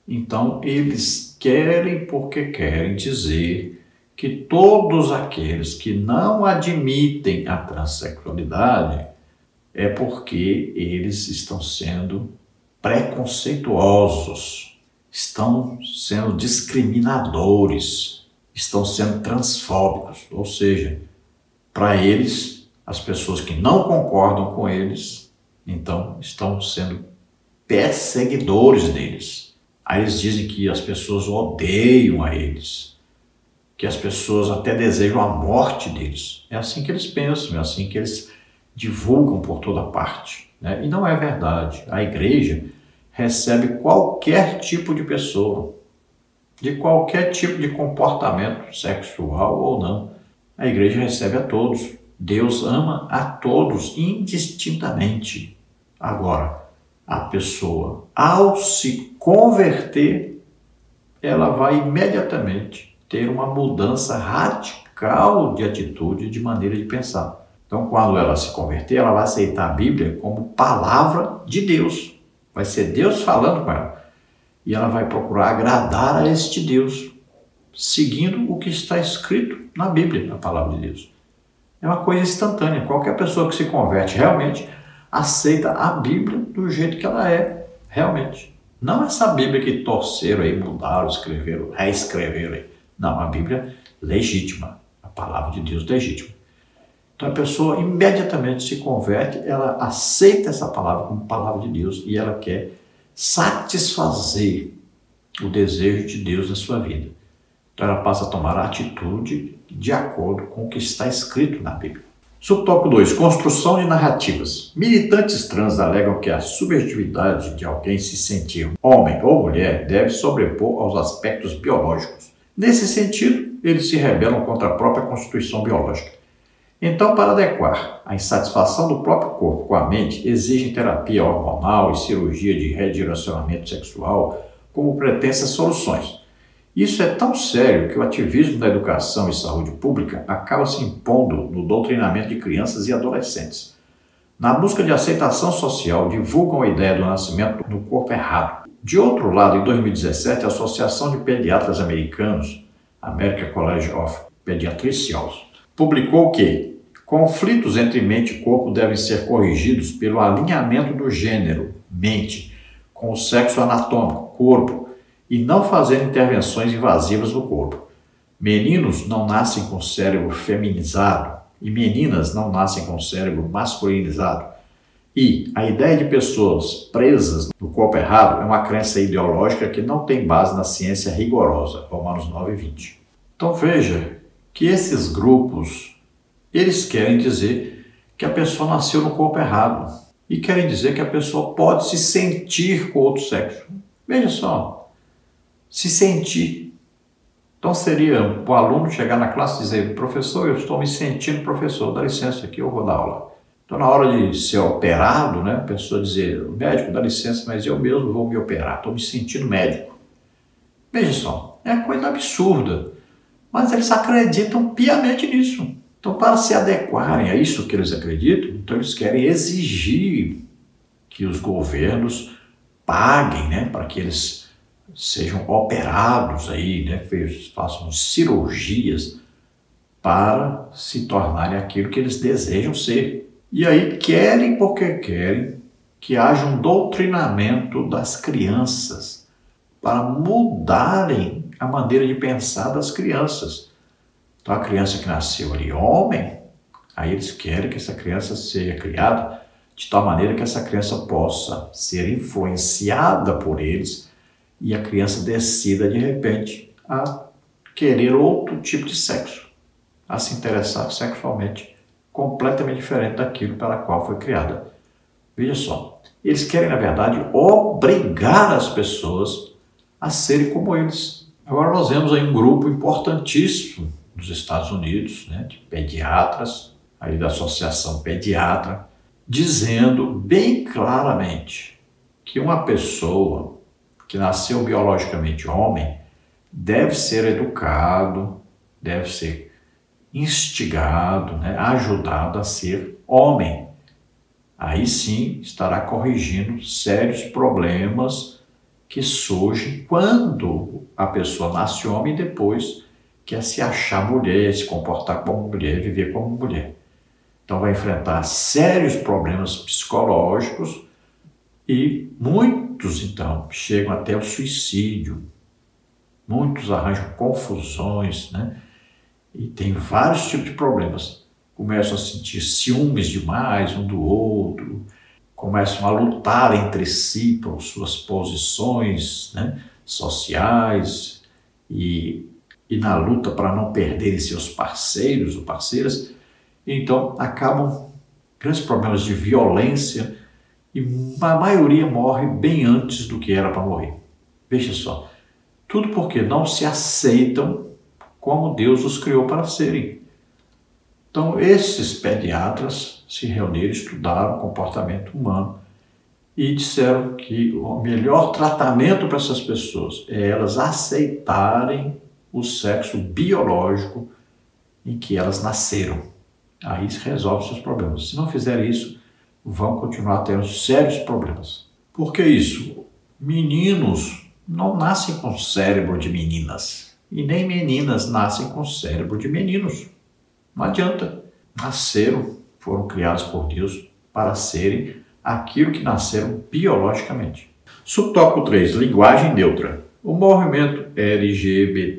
[SPEAKER 1] Então, eles querem porque querem dizer que todos aqueles que não admitem a transexualidade é porque eles estão sendo preconceituosos, estão sendo discriminadores, estão sendo transfóbicos, ou seja, para eles, as pessoas que não concordam com eles, então estão sendo perseguidores deles. Aí eles dizem que as pessoas odeiam a eles, que as pessoas até desejam a morte deles. É assim que eles pensam, é assim que eles divulgam por toda parte, né? E não é verdade. A igreja recebe qualquer tipo de pessoa, de qualquer tipo de comportamento sexual ou não. A igreja recebe a todos. Deus ama a todos indistintamente. Agora, a pessoa, ao se converter, ela vai imediatamente ter uma mudança radical de atitude, de maneira de pensar. Então, quando ela se converter, ela vai aceitar a Bíblia como palavra de Deus. Vai ser Deus falando com ela. E ela vai procurar agradar a este Deus, seguindo o que está escrito na Bíblia, na palavra de Deus. É uma coisa instantânea. Qualquer pessoa que se converte realmente aceita a Bíblia do jeito que ela é, realmente. Não essa Bíblia que torceram aí, mudaram, escreveram, reescreveram aí. Não, a Bíblia legítima, a palavra de Deus legítima. Então a pessoa imediatamente se converte, ela aceita essa palavra como palavra de Deus e ela quer satisfazer o desejo de Deus na sua vida. Então ela passa a tomar a atitude de acordo com o que está escrito na Bíblia. Subtópico 2. Construção de narrativas. Militantes trans alegam que a subjetividade de alguém se sentir homem ou mulher deve sobrepor aos aspectos biológicos. Nesse sentido, eles se rebelam contra a própria constituição biológica. Então, para adequar a insatisfação do próprio corpo com a mente, exigem terapia hormonal e cirurgia de redirecionamento sexual como pretensas soluções. Isso é tão sério que o ativismo da educação e saúde pública acaba se impondo no doutrinamento de crianças e adolescentes. Na busca de aceitação social, divulgam a ideia do nascimento no corpo errado. De outro lado, em 2017, a Associação de Pediatras Americanos, American College of Pediatricians, publicou que conflitos entre mente e corpo devem ser corrigidos pelo alinhamento do gênero, mente, com o sexo anatômico, corpo, e não fazer intervenções invasivas no corpo. Meninos não nascem com cérebro feminizado e meninas não nascem com cérebro masculinizado. E a ideia de pessoas presas no corpo errado é uma crença ideológica que não tem base na ciência rigorosa, Romanos 9:20. Então veja que esses grupos, eles querem dizer que a pessoa nasceu no corpo errado e querem dizer que a pessoa pode se sentir com outro sexo. Veja só, se sentir. Então seria o aluno chegar na classe e dizer: professor, eu estou me sentindo professor, dá licença aqui, eu vou dar aula. Então na hora de ser operado, né, a pessoa dizer: médico, dá licença, mas eu mesmo vou me operar, estou me sentindo médico. Veja só, é coisa absurda, mas eles acreditam piamente nisso. Então, para se adequarem a isso que eles acreditam, então eles querem exigir que os governos paguem, né, para que eles sejam operados aí, né, façam cirurgias para se tornarem aquilo que eles desejam ser. E aí querem porque querem que haja um doutrinamento das crianças para mudarem a maneira de pensar das crianças. Então a criança que nasceu ali homem, aí eles querem que essa criança seja criada de tal maneira que essa criança possa ser influenciada por eles e a criança decida de repente a querer outro tipo de sexo, a se interessar sexualmente, completamente diferente daquilo pela qual foi criada. Veja só, eles querem, na verdade, obrigar as pessoas a serem como eles. Agora nós vemos aí um grupo importantíssimo nos Estados Unidos, né, de pediatras, aí da Associação Pediatra, dizendo bem claramente que uma pessoa que nasceu biologicamente homem deve ser educado, deve ser instigado, né, ajudado a ser homem. Aí sim estará corrigindo sérios problemas que surgem quando a pessoa nasce homem e depois quer se achar mulher, se comportar como mulher, viver como mulher. Então vai enfrentar sérios problemas psicológicos e muitos, então, chegam até o suicídio. Muitos arranjam confusões, né? E tem vários tipos de problemas. Começam a sentir ciúmes demais um do outro, começam a lutar entre si por suas posições, né, sociais e na luta para não perderem seus parceiros ou parceiras. Então acabam grandes problemas de violência e a maioria morre bem antes do que era para morrer. Veja só, tudo porque não se aceitam como Deus os criou para serem. Então esses pediatras se reuniram, estudaram o comportamento humano e disseram que o melhor tratamento para essas pessoas é elas aceitarem o sexo biológico em que elas nasceram. Aí se resolve seus problemas. Se não fizerem isso, vão continuar tendo sérios problemas. Por que isso? Meninos não nascem com cérebro de meninas e nem meninas nascem com cérebro de meninos. Não adianta. Nasceram, foram criados por Deus para serem aquilo que nasceram biologicamente. Subtópico 3. Linguagem neutra. O movimento LGBTQIAPN+,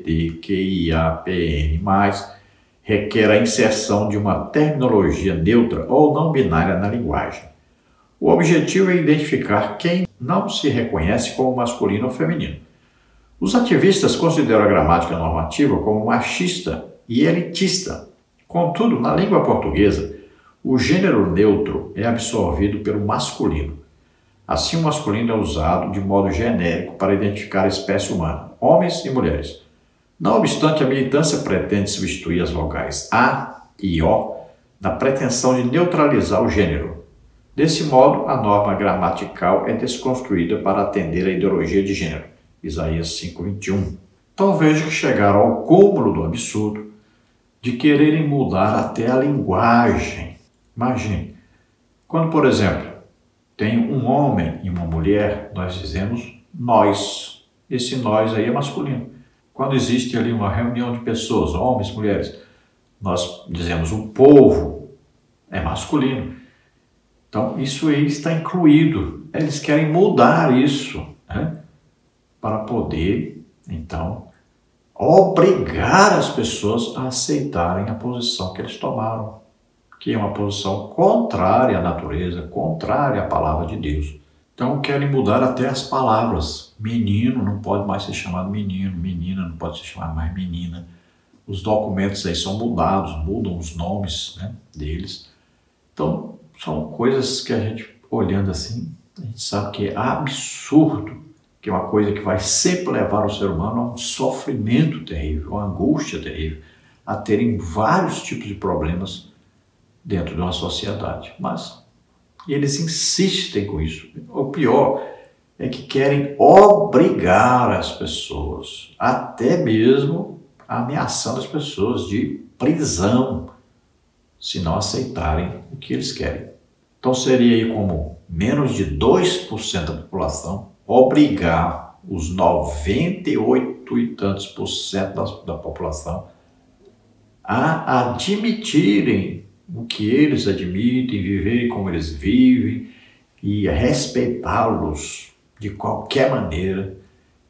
[SPEAKER 1] requer a inserção de uma terminologia neutra ou não binária na linguagem. O objetivo é identificar quem não se reconhece como masculino ou feminino. Os ativistas consideram a gramática normativa como machista e elitista. Contudo, na língua portuguesa, o gênero neutro é absorvido pelo masculino. Assim, o masculino é usado de modo genérico para identificar a espécie humana, homens e mulheres. Não obstante, a militância pretende substituir as vogais A e O na pretensão de neutralizar o gênero. Desse modo, a norma gramatical é desconstruída para atender à ideologia de gênero. Isaías 5:21. Então veja que chegaram ao cúmulo do absurdo de quererem mudar até a linguagem. Imagine, quando, por exemplo, tem um homem e uma mulher, nós dizemos nós. Esse nós aí é masculino. Quando existe ali uma reunião de pessoas, homens, mulheres, nós dizemos o povo, é masculino. Então, isso aí está incluído. Eles querem mudar isso, né, para poder, então, obrigar as pessoas a aceitarem a posição que eles tomaram, que é uma posição contrária à natureza, contrária à palavra de Deus. Então querem mudar até as palavras. Menino não pode mais ser chamado menino, menina não pode ser chamada mais menina. Os documentos aí são mudados, mudam os nomes, né, deles. Então são coisas que a gente, olhando assim, a gente sabe que é absurdo, que é uma coisa que vai sempre levar o ser humano a um sofrimento terrível, a uma angústia terrível, a terem vários tipos de problemas dentro de uma sociedade. Mas eles insistem com isso. O pior é que querem obrigar as pessoas, até mesmo ameaçando as pessoas de prisão, se não aceitarem o que eles querem. Então seria aí como menos de 2% da população obrigar os 98 e tantos por cento da população a admitirem o que eles admitem, viverem como eles vivem e respeitá-los de qualquer maneira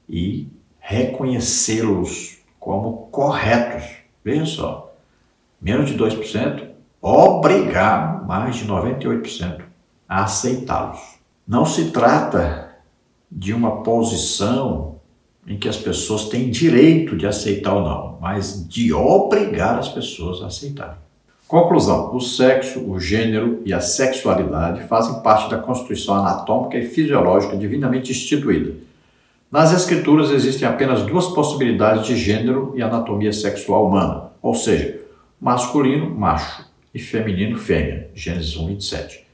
[SPEAKER 1] e reconhecê-los como corretos. Veja só, menos de 2%, obrigar mais de 98% a aceitá-los. Não se trata de uma posição em que as pessoas têm direito de aceitar ou não, mas de obrigar as pessoas a aceitarem. Conclusão: o sexo, o gênero e a sexualidade fazem parte da constituição anatômica e fisiológica divinamente instituída. Nas Escrituras existem apenas duas possibilidades de gênero e anatomia sexual humana, ou seja, masculino, macho, e feminino, fêmea. Gênesis 1:27.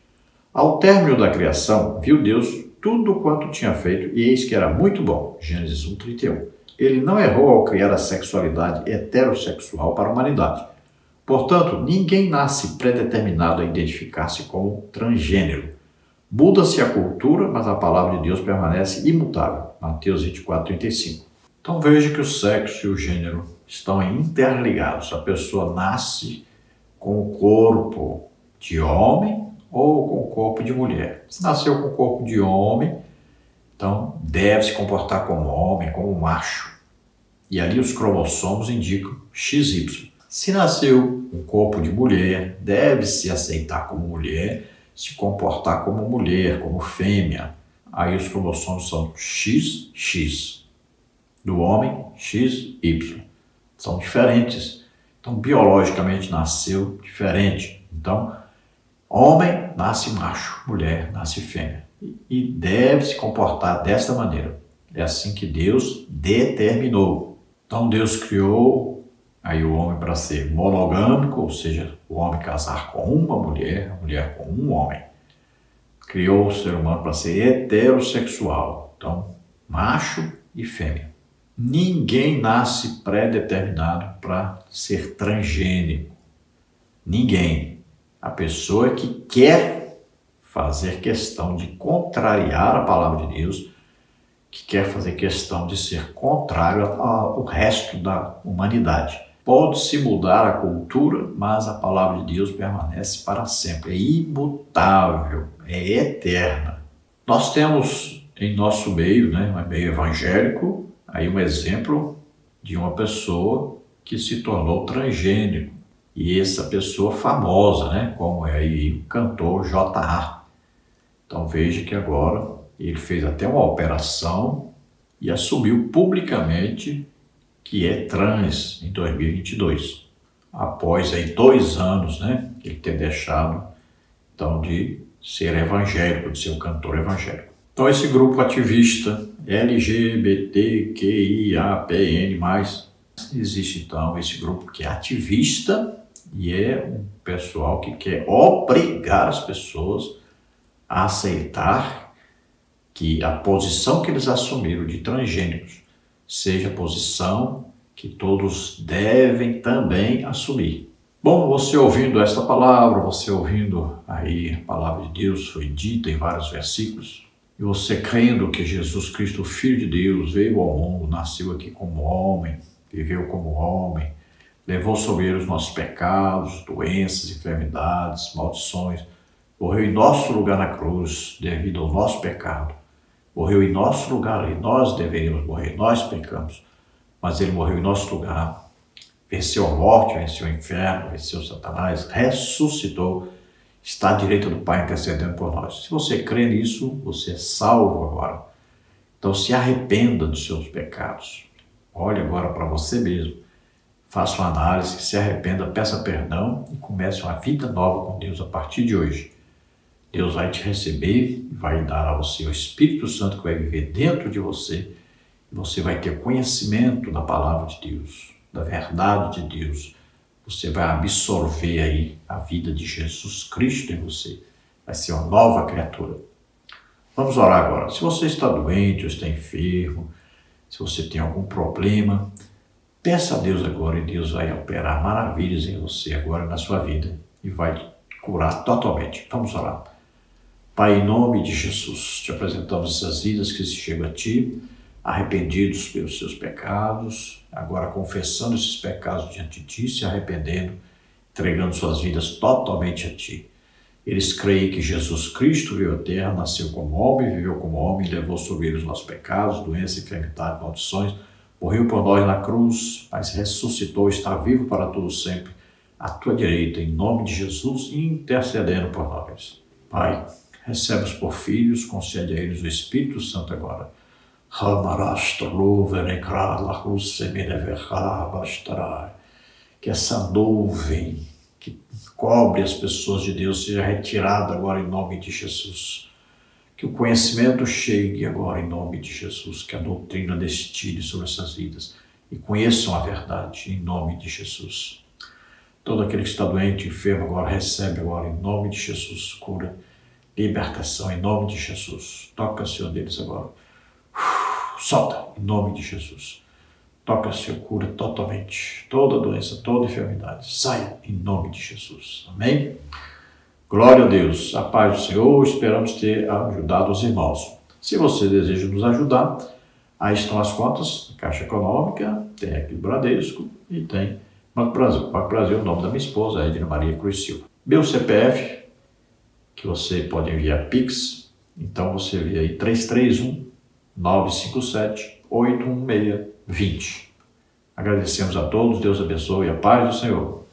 [SPEAKER 1] Ao término da criação, viu Deus tudo quanto tinha feito, e eis que era muito bom. Gênesis 1:31. Ele não errou ao criar a sexualidade heterossexual para a humanidade. Portanto, ninguém nasce predeterminado a identificar-se como transgênero. Muda-se a cultura, mas a palavra de Deus permanece imutável. Mateus 24:35. Então veja que o sexo e o gênero estão interligados. A pessoa nasce com o corpo de homem ou com o corpo de mulher. Se nasceu com o corpo de homem, então deve se comportar como homem, como macho. E ali os cromossomos indicam XY. Se nasceu com o corpo de mulher, deve se aceitar como mulher, se comportar como mulher, como fêmea. Aí os cromossomos são XX. Do homem, XY. São diferentes. Então, biologicamente nasceu diferente. Então, homem nasce macho, mulher nasce fêmea. E deve se comportar desta maneira. É assim que Deus determinou. Então, Deus criou aí o homem para ser monogâmico, ou seja, o homem casar com uma mulher, a mulher com um homem. Criou o ser humano para ser heterossexual. Então, macho e fêmea. Ninguém nasce pré-determinado para ser transgênico. Ninguém. A pessoa que quer fazer questão de contrariar a palavra de Deus, que quer fazer questão de ser contrário ao resto da humanidade. Pode-se mudar a cultura, mas a palavra de Deus permanece para sempre. É imutável, é eterna. Nós temos em nosso meio, um meio evangélico, aí um exemplo de uma pessoa que se tornou transgênico. E essa pessoa famosa, como é aí o cantor J.A. Então veja que agora ele fez até uma operação e assumiu publicamente que é trans em 2022. Após aí 2 anos, ele ter deixado então de ser evangélico, de ser um cantor evangélico. Então esse grupo ativista LGBTQIAPN+, existe então esse grupo que é ativista e é um pessoal que quer obrigar as pessoas a aceitar que a posição que eles assumiram de transgênicos seja a posição que todos devem também assumir. Bom, você ouvindo esta palavra, você ouvindo aí a palavra de Deus foi dita em vários versículos, e você crendo que Jesus Cristo, o Filho de Deus, veio ao mundo, nasceu aqui como homem, viveu como homem, levou sobre ele os nossos pecados, doenças, enfermidades, maldições, morreu em nosso lugar na cruz devido ao nosso pecado, morreu em nosso lugar e nós deveríamos morrer, nós pecamos, mas ele morreu em nosso lugar, venceu a morte, venceu o inferno, venceu Satanás, ressuscitou, está à direita do Pai intercedendo por nós. Se você crê nisso, você é salvo agora. Então se arrependa dos seus pecados. Olhe agora para você mesmo. Faça uma análise, se arrependa, peça perdão e comece uma vida nova com Deus a partir de hoje. Deus vai te receber e vai dar a você o Espírito Santo que vai viver dentro de você. E você vai ter conhecimento da palavra de Deus, da verdade de Deus. Você vai absorver aí a vida de Jesus Cristo em você. Vai ser uma nova criatura. Vamos orar agora. Se você está doente ou está enfermo, se você tem algum problema, peça a Deus agora e Deus vai operar maravilhas em você agora na sua vida e vai te curar totalmente. Vamos orar. Pai, em nome de Jesus, te apresentamos essas vidas que se chegam a Ti, arrependidos pelos seus pecados, agora confessando esses pecados diante de Ti, se arrependendo, entregando suas vidas totalmente a Ti. Eles creem que Jesus Cristo veio à terra, nasceu como homem, viveu como homem, levou sobre ele os nossos pecados, doenças, enfermidades, maldições, morreu por nós na cruz, mas ressuscitou, está vivo para todo sempre, à tua direita, em nome de Jesus, intercedendo por nós. Pai, recebe-os por filhos, concede a eles o Espírito Santo agora. Que essa nuvem que cobre as pessoas de Deus seja retirada agora em nome de Jesus. Que o conhecimento chegue agora em nome de Jesus, que a doutrina destile sobre essas vidas e conheçam a verdade em nome de Jesus. Todo aquele que está doente, enfermo, agora recebe agora em nome de Jesus cura, libertação em nome de Jesus. Toca, Senhor, deles agora. Solta em nome de Jesus. Toca, Senhor, cura totalmente toda doença, toda enfermidade. Saia em nome de Jesus. Amém? Glória a Deus. A paz do Senhor. Esperamos ter ajudado os irmãos. Se você deseja nos ajudar, aí estão as contas da Caixa Econômica, tem aqui o Bradesco e tem Banco Brasil. Banco Brasil é o nome da minha esposa, Edna Maria Cruz Silva. Meu CPF, que você pode enviar Pix, então você envia aí 331-957-816-20. Agradecemos a todos, Deus abençoe, a paz do Senhor.